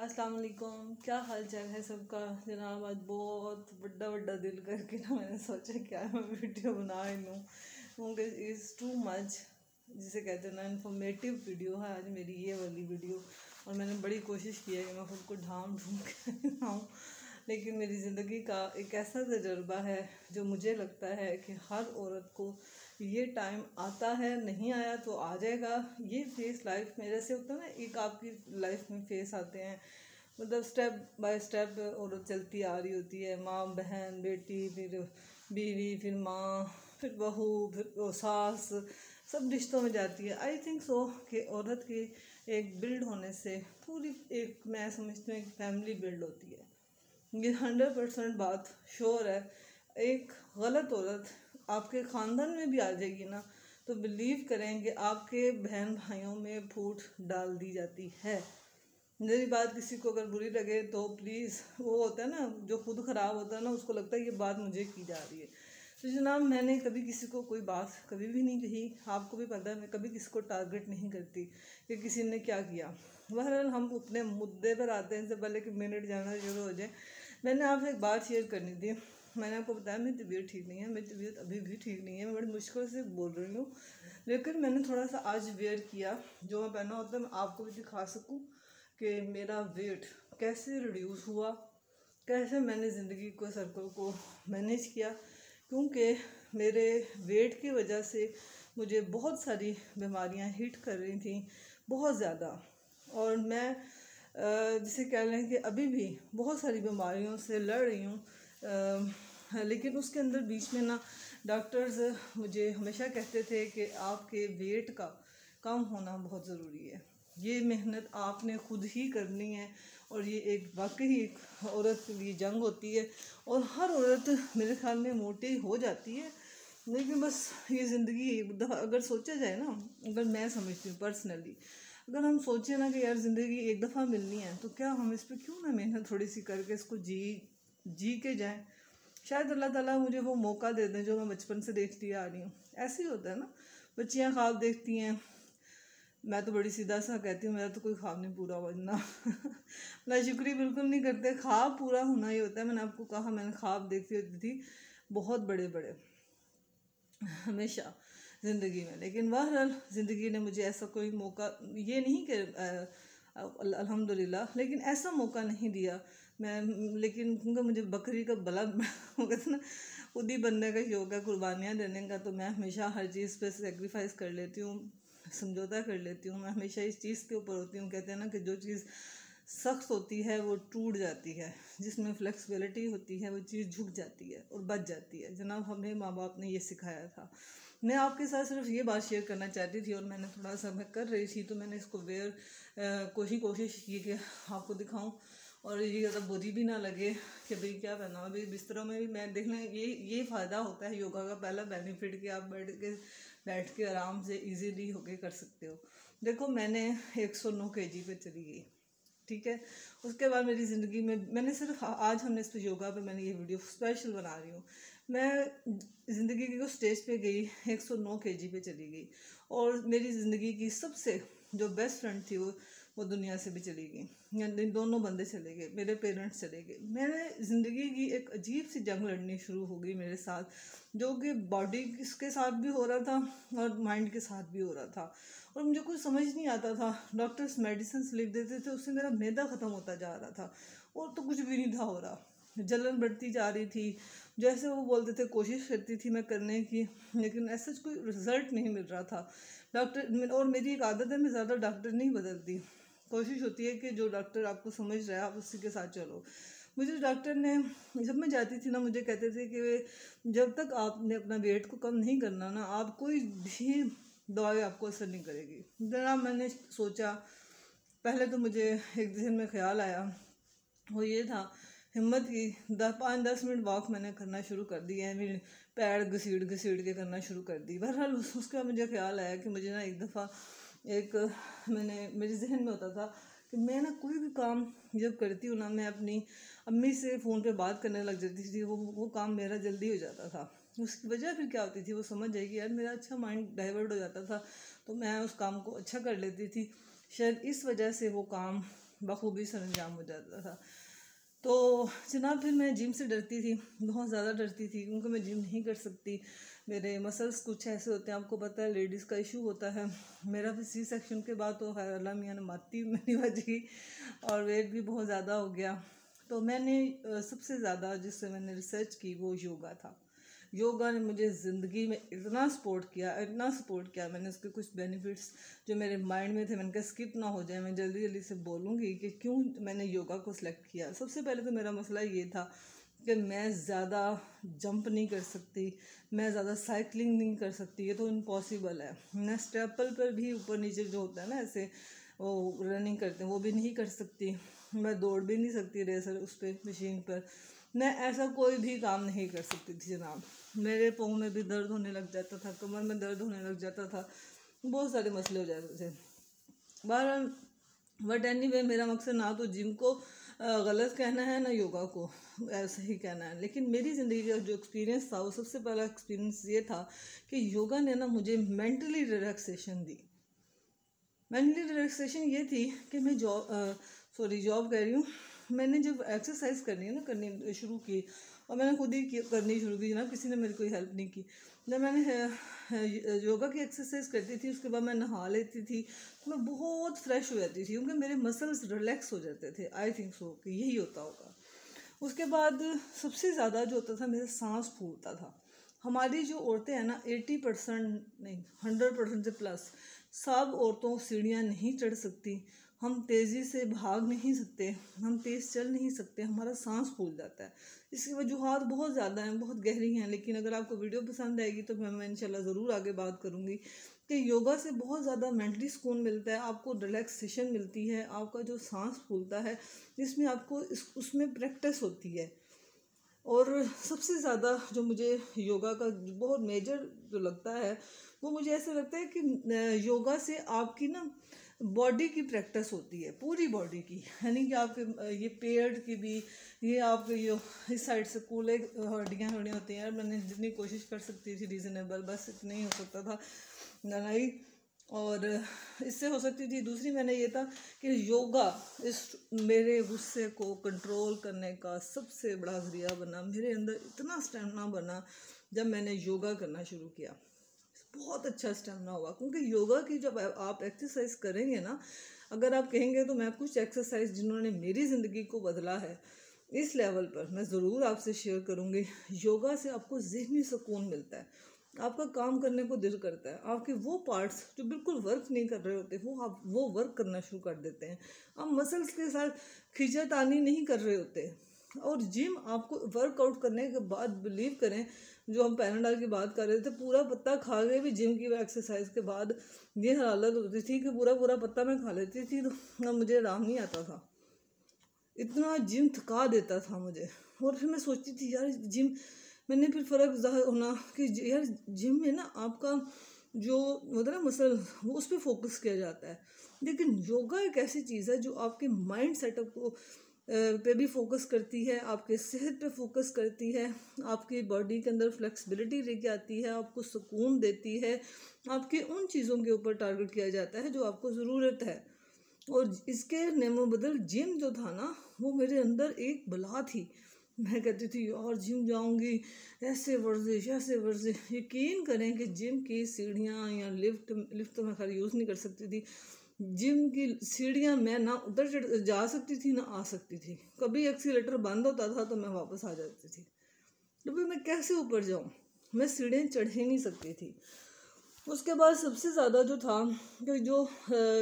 अस्सलाम वालेकुम। क्या हाल चाल है सबका जनाब। आज बहुत बड़ा दिल करके ना मैंने सोचा क्या मैं वीडियो बना ही लूँ, क्योंकि इज़ टू मच, जिसे कहते हैं ना, इन्फॉर्मेटिव वीडियो है आज मेरी ये वाली वीडियो। और मैंने बड़ी कोशिश की है कि मैं खुद को ढूंढ के लाऊँ, लेकिन मेरी ज़िंदगी का एक ऐसा तजुर्बा है जो मुझे लगता है कि हर औरत को ये टाइम आता है, नहीं आया तो आ जाएगा। ये फेस लाइफ में जैसे होता है ना, एक आपकी लाइफ में फेस आते हैं, मतलब स्टेप बाय स्टेप औरत चलती आ रही होती है। माँ, बहन, बेटी, फिर बीवी, फिर माँ, फिर बहू, फिर सास, सब रिश्तों में जाती है। आई थिंक सो कि औरत की एक बिल्ड होने से पूरी एक, मैं समझती हूँ, एक फैमिली बिल्ड होती है। ये 100% बात श्योर है। एक गलत औरत आपके ख़ानदान में भी आ जाएगी ना, तो बिलीव करें कि आपके बहन भाइयों में फूट डाल दी जाती है। मेरी बात किसी को अगर बुरी लगे तो प्लीज़, वो होता है ना जो खुद ख़राब होता है ना, उसको लगता है ये बात मुझे की जा रही है। तो जनाब, मैंने कभी किसी को कोई बात कभी भी नहीं कही। आपको भी पता है मैं कभी किसी को टारगेट नहीं करती कि किसी ने क्या किया। बहरहाल हम अपने मुद्दे पर आते हैं, इससे पहले कि मिनट जाना शुरू हो जाए। मैंने आपसे एक बात शेयर करनी थी। मैंने आपको बताया मेरी तबीयत ठीक नहीं है, मेरी तबीयत अभी भी ठीक नहीं है, मैं बड़ी मुश्किल से बोल रही हूँ। लेकिन मैंने थोड़ा सा आज वेयर किया, जो मैं पहना होता है मैं आपको भी दिखा सकूँ कि मेरा वेट कैसे रिड्यूस हुआ, कैसे मैंने ज़िंदगी को सर्कल को मैनेज किया। क्योंकि मेरे वेट की वजह से मुझे बहुत सारी बीमारियां हिट कर रही थी, बहुत ज़्यादा। और मैं जिसे कह लें कि अभी भी बहुत सारी बीमारियों से लड़ रही हूँ। लेकिन उसके अंदर बीच में ना डॉक्टर्स मुझे हमेशा कहते थे कि आपके वेट का कम होना बहुत ज़रूरी है। ये मेहनत आपने खुद ही करनी है, और ये एक वाकई एक औरत के लिए जंग होती है। और हर औरत मेरे ख्याल में मोटी हो जाती है, लेकिन बस ये ज़िंदगी एक दफ़ा अगर सोचा जाए ना, अगर मैं समझती हूँ पर्सनली, अगर हम सोचें ना कि यार ज़िंदगी एक दफ़ा मिलनी है, तो क्या हम इस पर क्यों ना मेहनत थोड़ी सी करके इसको जी के जाएं। शायद अल्लाह ताला मुझे वो मौका दे दें जो मैं बचपन से देखती आ रही हूँ। ऐसे ही होता है ना, बच्चियाँ ख्वाब देखती हैं। मैं तो बड़ी सीधा सा कहती हूँ, मेरा तो कोई ख्वाब नहीं पूरा होना नाशुक्री बिल्कुल नहीं करते, ख्वाब पूरा होना ही होता है। मैंने आपको कहा मैंने ख्वाब देखती होती थी बहुत बड़े बड़े हमेशा ज़िंदगी में। लेकिन बहरहाल ज़िंदगी ने मुझे ऐसा कोई मौका, ये नहीं कि अल्हम्दुलिल्लाह, लेकिन ऐसा मौका नहीं दिया। मैं लेकिन क्योंकि मुझे बकरी का बला वो कहते ना, खुद ही बनने का शौक है, कुर्बानियाँ देने का, तो मैं हमेशा हर चीज़ पे सेक्रीफाइस कर लेती हूँ, समझौता कर लेती हूँ। मैं हमेशा इस चीज़ के ऊपर होती हूँ। कहते हैं ना कि जो चीज़ सख्त होती है वो टूट जाती है, जिसमें फ्लेक्सिबिलिटी होती है वो चीज़ झुक जाती है और बच जाती है। जनाब, हमें माँ बाप ने ये सिखाया था। मैं आपके साथ सिर्फ ये बात शेयर करना चाहती थी, और मैंने थोड़ा सा मैं कर रही थी, तो मैंने इसको कोशिश की कि आपको दिखाऊं, और ये ज़्यादा बुरी भी ना लगे कि भाई क्या पहना। अभी बिस्तरों में भी मैं देखना, ये फ़ायदा होता है योगा का, पहला बेनिफिट कि आप बैठ के आराम से इजीली होके कर सकते हो। देखो, मैंने 109 kg पे चली गई, ठीक है। उसके बाद मेरी ज़िंदगी में मैंने सिर्फ आज हमने इस पर योगा पे मैंने ये वीडियो स्पेशल बना रही हूँ। मैं ज़िंदगी की स्टेज पे गई, 109 kg पे चली गई, और मेरी ज़िंदगी की सबसे जो बेस्ट फ्रेंड थी वो दुनिया से भी चली गई। यानी दोनों बंदे चले गए, मेरे पेरेंट्स चले गए। मैंने ज़िंदगी की एक अजीब सी जंग लड़नी शुरू हो गई मेरे साथ, जो कि बॉडी के साथ भी हो रहा था और माइंड के साथ भी हो रहा था। और मुझे कुछ समझ नहीं आता था। डॉक्टर्स मेडिसिन लिख देते थे, उससे मेरा मैदा ख़त्म होता जा रहा था, और तो कुछ भी नहीं था हो रहा। जलन बढ़ती जा रही थी। जैसे वो बोलते थे, कोशिश करती थी मैं करने की, लेकिन ऐसा कोई रिज़ल्ट नहीं मिल रहा था। डॉक्टर, और मेरी एक आदत है, मैं ज़्यादा डॉक्टर नहीं बदलती। कोशिश होती है कि जो डॉक्टर आपको समझ रहा है आप उसी के साथ चलो। मुझे डॉक्टर ने, जब मैं जाती थी ना, मुझे कहते थे कि जब तक आपने अपना वेट को कम नहीं करना ना, आप कोई भी दवाई आपको असर नहीं करेगी। जरा मैंने सोचा, पहले तो मुझे एक दिन में ख्याल आया, वो ये था, हिम्मत की 5-10 मिनट वॉक मैंने करना शुरू कर दिया है, मेरे पैर घसीट के करना शुरू कर दी। बहरहाल उसके बाद मुझे ख्याल आया कि मुझे ना एक दफ़ा मेरे जहन में होता था कि मैं ना कोई भी काम जब करती हूँ ना, मैं अपनी अम्मी से फ़ोन पे बात करने लग जाती थी, वो काम मेरा जल्दी हो जाता था। उसकी वजह फिर क्या होती थी, वो समझ जाएगी यार, मेरा अच्छा माइंड डाइवर्ट हो जाता था, तो मैं उस काम को अच्छा कर लेती थी। शायद इस वजह से वो काम बखूबी सरंजाम हो जाता था। तो जनाब फिर मैं जिम से डरती थी, बहुत ज़्यादा डरती थी, क्योंकि मैं जिम नहीं कर सकती। मेरे मसल्स कुछ ऐसे होते हैं, आपको पता है लेडीज़ का इशू होता है। मेरा भी सी सेक्शन के बाद तो खैर अल्लाह मियाँ ने माती मेरी बच गई और वेट भी बहुत ज़्यादा हो गया। तो मैंने सबसे ज़्यादा जिससे मैंने रिसर्च की वो योगा था। योगा ने मुझे ज़िंदगी में इतना सपोर्ट किया, मैंने उसके कुछ बेनिफिट्स जो मेरे माइंड में थे, मैंने कहा स्किप ना हो जाए, मैं जल्दी जल्दी से बोलूँगी कि क्यों मैंने योगा को सिलेक्ट किया। सबसे पहले तो मेरा मसला ये था कि मैं ज़्यादा जंप नहीं कर सकती, मैं ज़्यादा साइकिलिंग नहीं कर सकती, ये तो इम्पॉसिबल है। मैं स्टेपल पर भी ऊपर नीचे जो होता है ना ऐसे वो रनिंग करते हैं वो भी नहीं कर सकती, मैं दौड़ भी नहीं सकती रेसर उस पर मशीन पर, मैं ऐसा कोई भी काम नहीं कर सकती थी जनाब। मेरे पाँव में भी दर्द होने लग जाता था, कमर में दर्द होने लग जाता था, बहुत सारे मसले हो जाते थे। बहरहाल बट एनीवे मेरा मकसद ना तो जिम को गलत कहना है ना योगा को ऐसा ही कहना है, लेकिन मेरी ज़िंदगी का जो एक्सपीरियंस था वो सबसे पहला एक्सपीरियंस ये था कि योगा ने ना मुझे मेंटली रिलैक्सेशन दी। मेंटली रिलैक्सेशन ये थी कि मैं जॉब कह रही हूँ, मैंने जब एक्सरसाइज करनी शुरू की और मैंने खुद ही करनी शुरू की ना, किसी ने मेरी कोई हेल्प नहीं की। जब मैंने योगा की एक्सरसाइज करती थी उसके बाद मैं नहा लेती थी तो मैं बहुत फ्रेश हो जाती थी, क्योंकि मेरे मसल्स रिलैक्स हो जाते थे। आई थिंक सो कि यही होता होगा। उसके बाद सबसे ज़्यादा जो होता था मेरा सांस फूलता था। हमारी जो औरतें हैं ना 80% नहीं 100% से प्लस सब औरतों सीढ़ियाँ नहीं चढ़ सकती, हम तेज़ी से भाग नहीं सकते, हम तेज़ चल नहीं सकते, हमारा सांस फूल जाता है। इसकी वजूहत बहुत ज़्यादा हैं, बहुत गहरी हैं, लेकिन अगर आपको वीडियो पसंद आएगी तो मैं इंशाल्लाह ज़रूर आगे बात करूँगी कि योगा से बहुत ज़्यादा मेंटली सुकून मिलता है, आपको रिलैक्सेशन मिलती है, आपका जो सांस फूलता है जिसमें आपको उसमें प्रैक्टिस होती है। और सबसे ज़्यादा जो मुझे योगा का बहुत मेजर जो लगता है वो मुझे ऐसा लगता है कि योगा से आपकी ना बॉडी की प्रैक्टिस होती है, पूरी बॉडी की, यानी कि आपके ये पेट की भी, ये आपके ये इस साइड से कूले हड्डियाँ होती हैं। यार मैंने जितनी कोशिश कर सकती थी रीज़नेबल, बस इतना ही हो सकता था नहीं, और इससे हो सकती थी दूसरी मैंने ये था कि योगा इस मेरे गुस्से को कंट्रोल करने का सबसे बड़ा ज़रिया बना। मेरे अंदर इतना स्टेमिना बना जब मैंने योगा करना शुरू किया, बहुत अच्छा स्टेमिना हुआ, क्योंकि योगा की जब आप एक्सरसाइज करेंगे ना, अगर आप कहेंगे तो मैं कुछ एक्सरसाइज जिन्होंने मेरी ज़िंदगी को बदला है इस लेवल पर मैं ज़रूर आपसे शेयर करूँगी। योगा से आपको ज़हनी सुकून मिलता है, आपका काम करने को दिल करता है, आपके वो पार्ट्स जो बिल्कुल वर्क नहीं कर रहे होते वो आप वो वर्क करना शुरू कर देते हैं, आप मसल्स के साथ खींचातानी नहीं कर रहे होते। और जिम आपको वर्कआउट करने के बाद बिलीव करें, जो हम पैराडाल की बात कर रहे थे, पूरा पत्ता खा के भी जिम की एक्सरसाइज के बाद ये हालत होती थी कि पूरा पूरा पत्ता मैं खा लेती थी तो मुझे आराम नहीं आता था, इतना जिम थका देता था मुझे। और फिर मैं सोचती थी यार जिम, मैंने फिर फ़र्क ज़ाहिर होना कि यार जिम में ना आपका जो होता है ना मसल वो उस पर फोकस किया जाता है, लेकिन योगा एक ऐसी चीज़ है जो आपके माइंड सेटअप को पे भी फोकस करती है, आपके सेहत पे फोकस करती है, आपकी बॉडी के अंदर फ्लेक्सिबिलिटी लेके आती है, आपको सुकून देती है, आपके उन चीज़ों के ऊपर टारगेट किया जाता है जो आपको ज़रूरत है। और इसके नेमो बदल जिम जो था ना वो मेरे अंदर एक बला थी। मैं कहती थी और जिम जाऊंगी, ऐसे वर्जिश यकीन करें कि जिम की सीढ़ियाँ या लिफ्ट तो मैं खैर यूज़ नहीं कर सकती थी, जिम की सीढ़ियाँ मैं ना उधर चढ़ जा सकती थी ना आ सकती थी, कभी एक्सीलेटर बंद होता था तो मैं वापस आ जाती थी, तो फिर मैं कैसे ऊपर जाऊँ, मैं सीढ़ियाँ चढ़ ही नहीं सकती थी। उसके बाद सबसे ज़्यादा जो था कि जो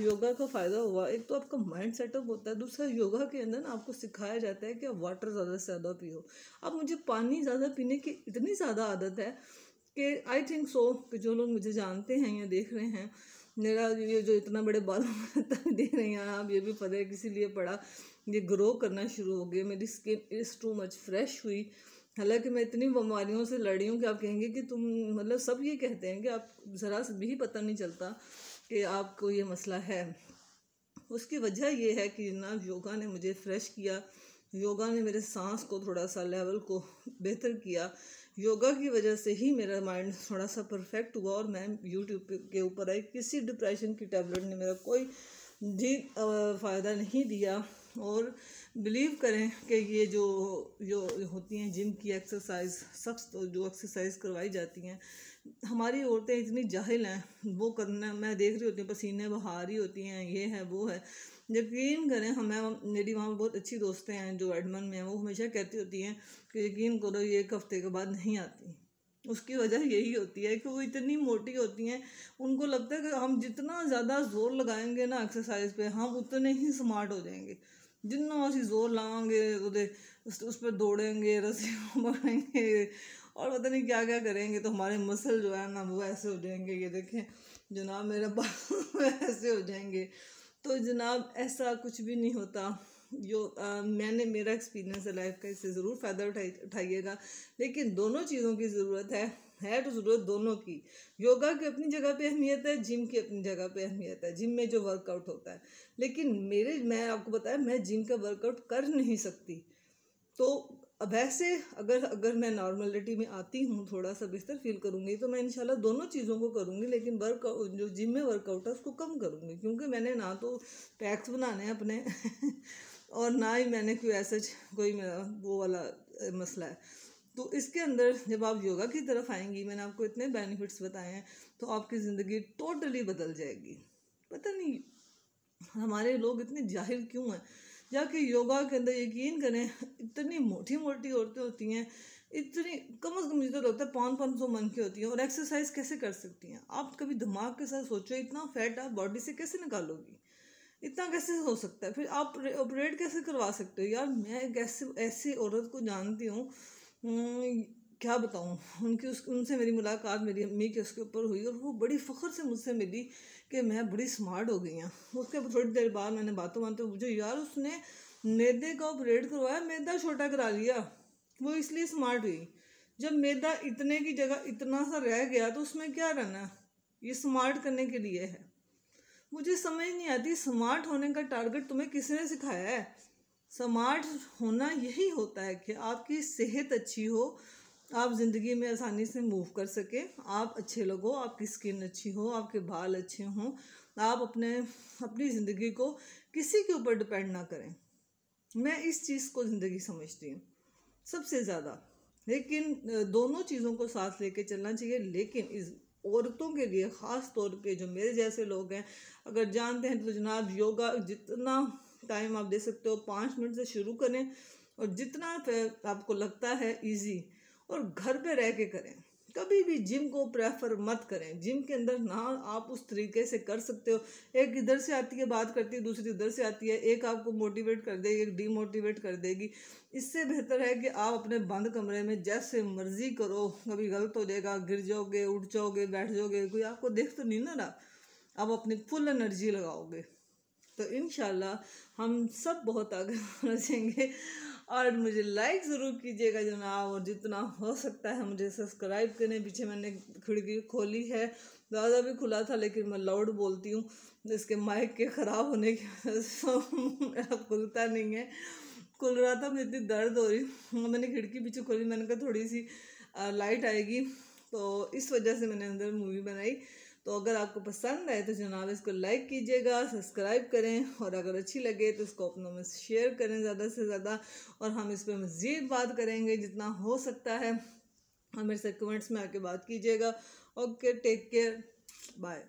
योगा का फ़ायदा हुआ, एक तो आपका माइंड सेटअप होता है, दूसरा योगा के अंदर ना आपको सिखाया जाता है कि आप वाटर ज़्यादा से ज़्यादा पियो। अब मुझे पानी ज़्यादा पीने की इतनी ज़्यादा आदत है कि आई थिंक सो कि जो लोग मुझे जानते हैं या देख रहे हैं, मेरा ये जो इतना बड़े बालों तक देख रहे हैं आप, ये भी पता है किसी लिए पड़ा, ये ग्रो करना शुरू हो गया, मेरी skin is too much fresh हुई। हालांकि मैं इतनी बीमारियों से लड़ी हूँ कि आप कहेंगे कि तुम मतलब सब ये कहते हैं कि आप ज़रा से भी पता नहीं चलता कि आपको ये मसला है। उसकी वजह ये है कि ना योगा ने मुझे फ्रेश किया, योगा ने मेरे सांस को थोड़ा सा लेवल को बेहतर किया, योगा की वजह से ही मेरा माइंड थोड़ा सा परफेक्ट हुआ और मैं यूट्यूब के ऊपर आई, किसी डिप्रेशन की टैबलेट ने मेरा कोई जी फ़ायदा नहीं दिया। और बिलीव करें कि ये जो जो होती हैं जिम की एक्सरसाइज, सख्त जो एक्सरसाइज करवाई जाती हैं, हमारी औरतें इतनी जाहिल हैं, वो करना मैं देख रही होती हूँ, पसीने बहा रही होती हैं, ये है वो है। यकीन करें, हमें मेरी वहाँ बहुत अच्छी दोस्तें हैं जो एडमन में हैं, वो हमेशा कहती होती हैं कि यकीन करो ये 1 हफ्ते के बाद नहीं आती। उसकी वजह यही होती है कि वो इतनी मोटी होती हैं, उनको लगता है कि हम जितना ज़्यादा ज़ोर लगाएंगे ना एक्सरसाइज पे, हम उतने ही स्मार्ट हो जाएंगे। जितना ਅਸੀਂ जोर लाएंगे उस पर दौड़ेंगे, रस्सी पकड़ेंगे और पता नहीं क्या क्या करेंगे, तो हमारे मसल जो है ना वो ऐसे हो जाएंगे। ये देखें जनाब, मेरे बाल ऐसे हो जाएंगे। तो जनाब ऐसा कुछ भी नहीं होता। जो मेरा एक्सपीरियंस है लाइफ का, इससे ज़रूर फ़ायदा उठाइएगा। लेकिन दोनों चीज़ों की ज़रूरत है तो ज़रूरत दोनों की। योगा की अपनी जगह पे अहमियत है, जिम की अपनी जगह पे अहमियत है, जिम में जो वर्कआउट होता है। लेकिन मैं आपको बताया, मैं जिम का वर्कआउट कर नहीं सकती। तो वैसे अगर मैं नॉर्मलिटी में आती हूँ, थोड़ा सा बेहतर फील करूँगी, तो मैं इंशाल्लाह दोनों चीज़ों को करूँगी। लेकिन जो जिम में वर्कआउट है उसको कम करूँगी, क्योंकि मैंने ना तो पैक्स बनाने हैं अपने और ना ही मैंने कोई मेरा वो वाला मसला है। तो इसके अंदर जब आप योगा की तरफ आएंगी, मैंने आपको इतने बेनिफिट्स बताए हैं, तो आपकी ज़िंदगी टोटली बदल जाएगी। पता नहीं हमारे लोग इतने जाहिल क्यों हैं। जाके योगा के अंदर यकीन करें, इतनी मोटी मोटी औरतें होती हैं, इतनी कम से कम मुझे तो लगता है 500-500 मन की होती हैं, और एक्सरसाइज कैसे कर सकती हैं। आप कभी दिमाग के साथ सोचो, इतना फैट आप बॉडी से कैसे निकालोगी, इतना कैसे हो सकता है। फिर आप ऑपरेट कैसे करवा सकते हो यार। मैं एक ऐसी औरत को जानती हूँ, क्या बताऊँ, उनसे मेरी मुलाकात मेरी अम्मी के उसके ऊपर हुई, और वो बड़ी फ़ख्र से मुझसे मिली कि मैं बड़ी स्मार्ट हो गई हूँ। उसके थोड़ी देर बाद मैंने बातों पूछा, यार उसने मैदे का ऑपरेट करवाया, मैदा छोटा करा लिया, वो इसलिए स्मार्ट हुई। जब मैदा इतने की जगह इतना सा रह गया तो उसमें क्या रहना, ये स्मार्ट करने के लिए है। मुझे समझ नहीं आती, स्मार्ट होने का टारगेट तुम्हें किसने सिखाया है। स्मार्ट होना यही होता है कि आपकी सेहत अच्छी हो, आप ज़िंदगी में आसानी से मूव कर सकें, आप अच्छे लगो, आपकी स्किन अच्छी हो, आपके बाल अच्छे हों, आप अपनी ज़िंदगी को किसी के ऊपर डिपेंड ना करें। मैं इस चीज़ को ज़िंदगी समझती हूँ सबसे ज़्यादा। लेकिन दोनों चीज़ों को साथ लेके चलना चाहिए। लेकिन इस औरतों के लिए ख़ास तौर पे जो मेरे जैसे लोग हैं, अगर जानते हैं तो जनाब योगा जितना टाइम आप दे सकते हो, 5 मिनट से शुरू करें, और जितना आपको लगता है इजी, और घर पे रह के करें। कभी भी जिम को प्रेफर मत करें। जिम के अंदर ना आप उस तरीके से कर सकते हो, एक इधर से आती है बात करती है, दूसरी उधर से आती है, एक आपको मोटिवेट कर देगी, एक डीमोटिवेट कर देगी। इससे बेहतर है कि आप अपने बंद कमरे में जैसे मर्जी करो। कभी गलत हो जाएगा, गिर जाओगे, उठ जाओगे, बैठ जाओगे, कोई आपको देख तो नहीं ना रहा, आप अपनी फुल एनर्जी लगाओगे, तो इंशाल्लाह हम सब बहुत आगे पहुँचेंगे। और मुझे लाइक ज़रूर कीजिएगा जनाब, और जितना हो सकता है मुझे सब्सक्राइब करें। पीछे मैंने खिड़की खोली है, ज़्यादा भी खुला था, लेकिन मैं लाउड बोलती हूँ, इसके माइक के ख़राब होने की वजह से मेरा खुलता नहीं है। खुल रहा था, मुझे इतनी दर्द हो रही, मैंने खिड़की पीछे खोली, मैंने कहा थोड़ी सी लाइट आएगी, तो इस वजह से मैंने अंदर मूवी बनाई। तो अगर आपको पसंद आए तो जनाब इसको लाइक कीजिएगा, सब्सक्राइब करें, और अगर अच्छी लगे तो इसको अपनों में शेयर करें ज़्यादा से ज़्यादा। और हम इस पर मज़ीद बात करेंगे जितना हो सकता है, और मेरे से कमेंट्स में आके बात कीजिएगा। Okay, take care, bye.